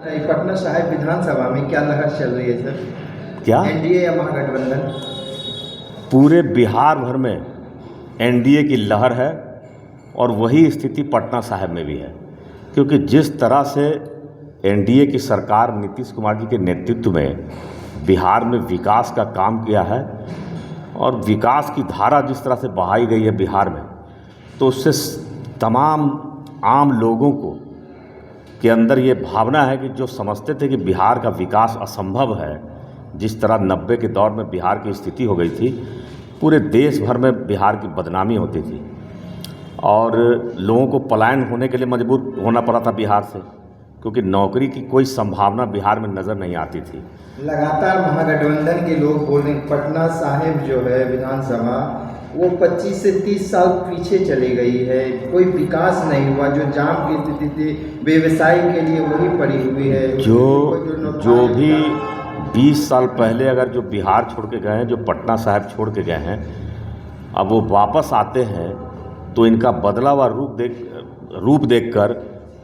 पटना साहिब विधानसभा में क्या लहर चल रही है सर? क्या एनडीए या महागठबंधन? पूरे बिहार भर में एनडीए की लहर है और वही स्थिति पटना साहिब में भी है, क्योंकि जिस तरह से एनडीए की सरकार नीतीश कुमार जी के नेतृत्व में बिहार में विकास का काम किया है और विकास की धारा जिस तरह से बहाई गई है बिहार में, तो उससे तमाम आम लोगों को के अंदर ये भावना है कि जो समझते थे कि बिहार का विकास असंभव है, जिस तरह 90 के दौर में बिहार की स्थिति हो गई थी, पूरे देश भर में बिहार की बदनामी होती थी और लोगों को पलायन होने के लिए मजबूर होना पड़ा था बिहार से, क्योंकि नौकरी की कोई संभावना बिहार में नज़र नहीं आती थी। लगातार महागठबंधन के लोग बोल रहे हैं पटना साहिब जो है विधानसभा वो 25 से 30 साल पीछे चली गई है, कोई विकास नहीं हुआ, जो जाम की स्थिति थी व्यवसाय के लिए वही पड़ी हुई है। जो भी 20 साल पहले अगर जो बिहार छोड़ के गए हैं, जो पटना साहिब छोड़ के गए हैं, अब वो वापस आते हैं तो इनका बदला हुआ रूप देखकर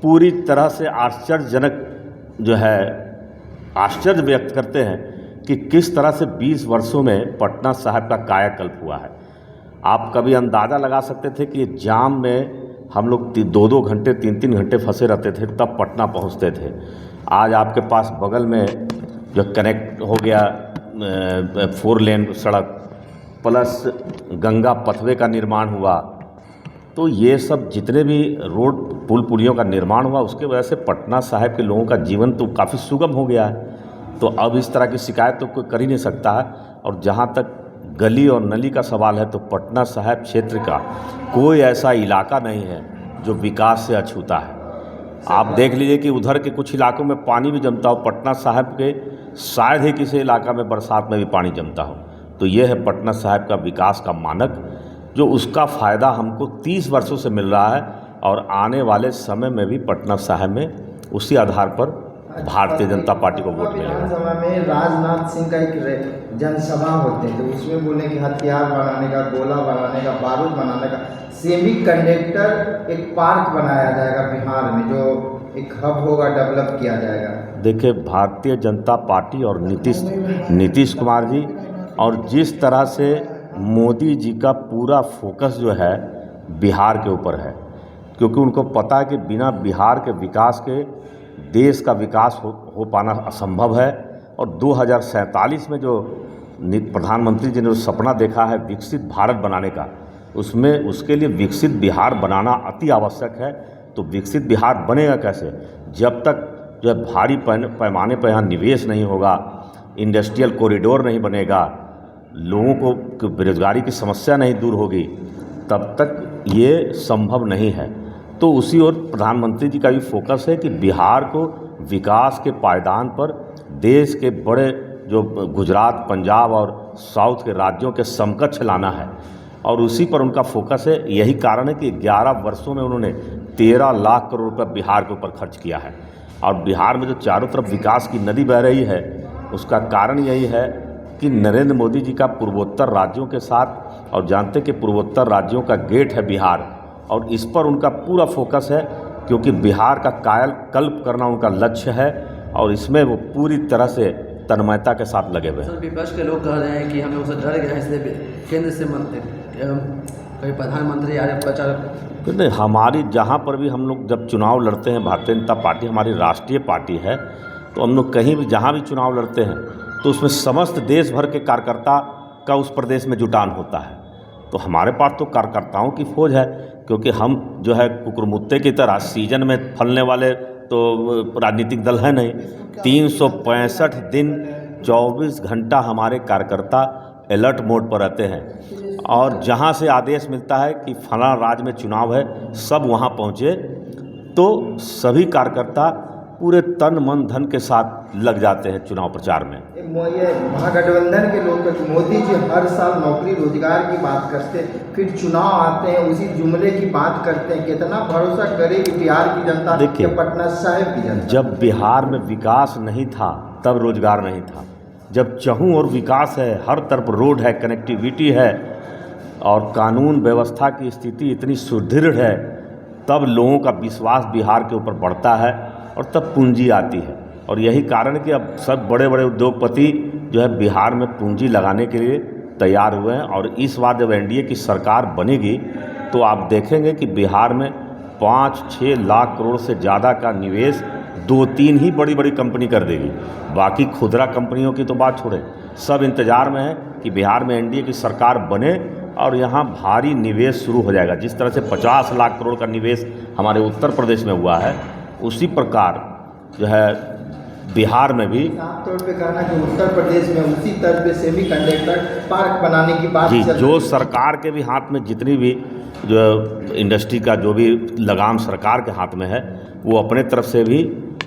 पूरी तरह से आश्चर्यजनक जो है आश्चर्य व्यक्त करते हैं कि किस तरह से 20 वर्षों में पटना साहिब का कायाकल्प हुआ है। आप कभी अंदाज़ा लगा सकते थे कि जाम में हम लोग 2-2 घंटे 3-3 घंटे फंसे रहते थे तब पटना पहुंचते थे। आज आपके पास बगल में जो कनेक्ट हो गया 4 लेन सड़क प्लस गंगा पथवे का निर्माण हुआ, तो ये सब जितने भी रोड पुल पुलियों का निर्माण हुआ उसके वजह से पटना साहिब के लोगों का जीवन तो काफ़ी सुगम हो गया है। तो अब इस तरह की शिकायत तो कोई कर ही नहीं सकता है। और जहाँ तक गली और नली का सवाल है तो पटना साहिब क्षेत्र का कोई ऐसा इलाका नहीं है जो विकास से अछूता है। आप देख लीजिए कि उधर के कुछ इलाकों में पानी भी जमता हो, पटना साहिब के शायद ही किसी इलाका में बरसात में भी पानी जमता हो। तो ये है पटना साहिब का विकास का मानक, जो उसका फ़ायदा हमको 30 वर्षों से मिल रहा है और आने वाले समय में भी पटना साहिब में उसी आधार पर भारतीय जनता पार्टी को वोट मिलेगा। विधानसभा में राजनाथ सिंह का एक जनसभा होते थे, उसमें बोले कि हथियार बनाने का, गोला बनाने का, बारूद बनाने का, सेमी कंडक्टर एक पार्क बनाया जाएगा बिहार में, जो एक हब होगा, डेवलप किया जाएगा। देखिए, भारतीय जनता पार्टी और नीतीश कुमार जी और जिस तरह से मोदी जी का पूरा फोकस जो है बिहार के ऊपर है, क्योंकि उनको पता है कि बिना बिहार के विकास के देश का विकास हो पाना असंभव है। और 2047 में जो प्रधानमंत्री जी ने जो सपना देखा है विकसित भारत बनाने का, उसमें उसके लिए विकसित बिहार बनाना अति आवश्यक है। तो विकसित बिहार बनेगा कैसे? जब तक जो है भारी पैमाने पर यहाँ निवेश नहीं होगा, इंडस्ट्रियल कॉरिडोर नहीं बनेगा, लोगों को बेरोजगारी की समस्या नहीं दूर होगी, तब तक ये संभव नहीं है। तो उसी ओर प्रधानमंत्री जी का भी फोकस है कि बिहार को विकास के पायदान पर देश के बड़े जो गुजरात, पंजाब और साउथ के राज्यों के समकक्ष लाना है, और उसी पर उनका फोकस है। यही कारण है कि 11 वर्षों में उन्होंने 13 लाख करोड़ रुपये बिहार के ऊपर खर्च किया है। और बिहार में जो चारों तरफ विकास की नदी बह रही है, उसका कारण यही है कि नरेंद्र मोदी जी का पूर्वोत्तर राज्यों के साथ, और जानते कि पूर्वोत्तर राज्यों का गेट है बिहार, और इस पर उनका पूरा फोकस है, क्योंकि बिहार का कायाकल्प करना उनका लक्ष्य है और इसमें वो पूरी तरह से तन्मयता के साथ लगे हुए हैं। विपक्ष के लोग कह रहे हैं कि हमें उसे डर गया है, इसलिए केंद्र से कहीं प्रधानमंत्री आ रहे प्रचार। नहीं, हमारी जहाँ पर भी हम लोग जब चुनाव लड़ते हैं, भारतीय जनता पार्टी हमारी राष्ट्रीय पार्टी है, तो हम लोग कहीं भी जहाँ भी चुनाव लड़ते हैं तो उसमें समस्त देश भर के कार्यकर्ता का उस प्रदेश में जुटान होता है। तो हमारे पास तो कार्यकर्ताओं की फौज है, क्योंकि हम जो है कुकुरमुत्ते की तरह सीजन में फलने वाले तो राजनीतिक दल है नहीं। 365 दिन 24 घंटा हमारे कार्यकर्ता अलर्ट मोड पर रहते हैं, और जहां से आदेश मिलता है कि फलां राज्य में चुनाव है, सब वहां पहुंचे, तो सभी कार्यकर्ता पूरे तन मन धन के साथ लग जाते हैं चुनाव प्रचार में। ये महागठबंधन के लोग मोदी जी हर साल नौकरी रोजगार की बात करते, फिर चुनाव आते हैं उसी जुमले की बात करते हैं। कितना भरोसा करेगी बिहार की जनता या पटना साहिब की जनता? जब बिहार में विकास नहीं था तब रोजगार नहीं था। जब चहुं और विकास है, हर तरफ रोड है, कनेक्टिविटी है और कानून व्यवस्था की स्थिति इतनी सुदृढ़ है, तब लोगों का विश्वास बिहार के ऊपर बढ़ता है और तब पूंजी आती है। और यही कारण है कि अब सब बड़े बड़े उद्योगपति जो है बिहार में पूंजी लगाने के लिए तैयार हुए हैं। और इस बार जब एनडीए की सरकार बनेगी तो आप देखेंगे कि बिहार में 5-6 लाख करोड़ से ज़्यादा का निवेश 2-3 ही बड़ी बड़ी कंपनी कर देगी। बाकी खुदरा कंपनियों की तो बात छोड़ें, सब इंतज़ार में है कि बिहार में एनडीए की सरकार बने और यहाँ भारी निवेश शुरू हो जाएगा। जिस तरह से 50 लाख करोड़ का निवेश हमारे उत्तर प्रदेश में हुआ है, उसी प्रकार जो है बिहार में भी साफ तौर पे कहना कि उत्तर प्रदेश में उसी तरह पे सेमीकंडक्टर पार्क बनाने की बात जी, चल रही जो है। सरकार के भी हाथ में जितनी भी जो इंडस्ट्री का जो भी लगाम सरकार के हाथ में है, वो अपने तरफ से भी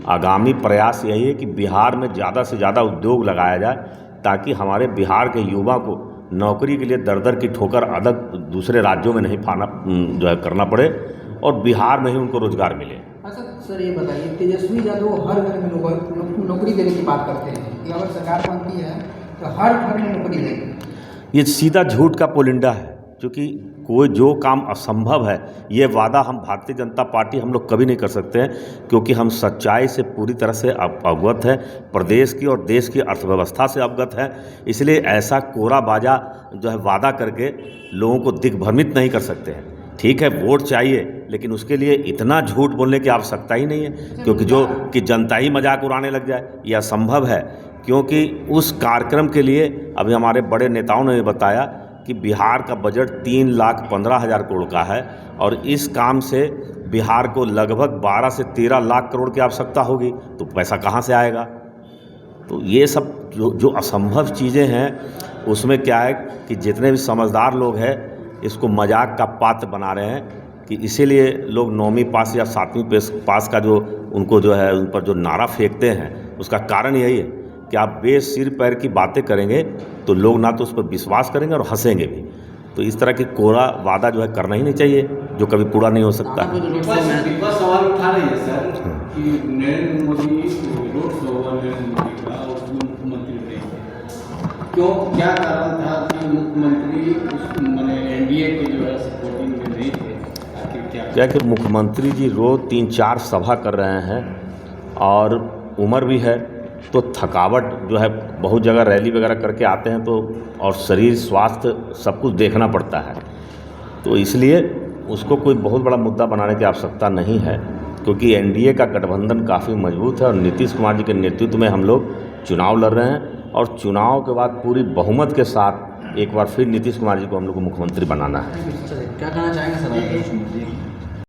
आगामी प्रयास यही है कि बिहार में ज़्यादा से ज़्यादा उद्योग लगाया जाए, ताकि हमारे बिहार के युवा को नौकरी के लिए दर दर की ठोकर अलग दूसरे राज्यों में नहीं पाना जो है करना पड़े और बिहार में ही उनको रोजगार मिले। अच्छा सर, ये बताइए, तेजस्वी यादव हर घर में नौकरी देने की बात करते हैं कि अगर सरकार बनती है तो हर घर में नौकरी देगी। ये सीधा झूठ का पुलिंदा है, क्योंकि कोई जो काम असंभव है ये वादा हम भारतीय जनता पार्टी हम लोग कभी नहीं कर सकते हैं, क्योंकि हम सच्चाई से पूरी तरह से अवगत है, प्रदेश की और देश की अर्थव्यवस्था से अवगत है। इसलिए ऐसा कोरा बाजा जो है वादा करके लोगों को दिग्भ्रमित नहीं कर सकते हैं। ठीक है, वोट चाहिए, लेकिन उसके लिए इतना झूठ बोलने की आवश्यकता ही नहीं है, क्योंकि जो कि जनता ही मजाक उड़ाने लग जाए, यह असंभव है। क्योंकि उस कार्यक्रम के लिए अभी हमारे बड़े नेताओं ने बताया कि बिहार का बजट 3,15,000 करोड़ का है और इस काम से बिहार को लगभग 12 से 13 लाख करोड़ की आवश्यकता होगी, तो पैसा कहाँ से आएगा? तो ये सब जो असंभव चीज़ें हैं, उसमें क्या है कि जितने भी समझदार लोग हैं इसको मजाक का पात्र बना रहे हैं, कि इसीलिए लोग 9वीं पास या 7वीं पास का जो उनको जो है उन पर जो नारा फेंकते हैं, उसका कारण यही है कि आप बेसिर पैर की बातें करेंगे तो लोग ना तो उस पर विश्वास करेंगे और हंसेंगे भी। तो इस तरह की कोरा वादा जो है करना ही नहीं चाहिए, जो कभी पूरा नहीं हो सकता। विपक्ष सवाल उठा रही है सर कि नरेंद्र मोदी रोड शो हुआ नरेंद्र मोदी का, उसमें मुख्यमंत्री रहे, क्यों, क्या कारण था कि मुख्यमंत्री मैंने एनडीए के जो है सपोर्टिंग में नहीं थे? आखिर क्या कि मुख्यमंत्री जी रोज 3-4 सभा कर रहे हैं और उम्र भी है, तो थकावट जो है, बहुत जगह रैली वगैरह करके आते हैं तो, और शरीर स्वास्थ्य सब कुछ देखना पड़ता है, तो इसलिए उसको कोई बहुत बड़ा मुद्दा बनाने की आवश्यकता नहीं है, क्योंकि एनडीए का गठबंधन काफ़ी मजबूत है और नीतीश कुमार जी के नेतृत्व में हम लोग चुनाव लड़ रहे हैं और चुनाव के बाद पूरी बहुमत के साथ एक बार फिर नीतीश कुमार जी को हम लोग को मुख्यमंत्री बनाना है। क्या कहना चाहेंगे सर?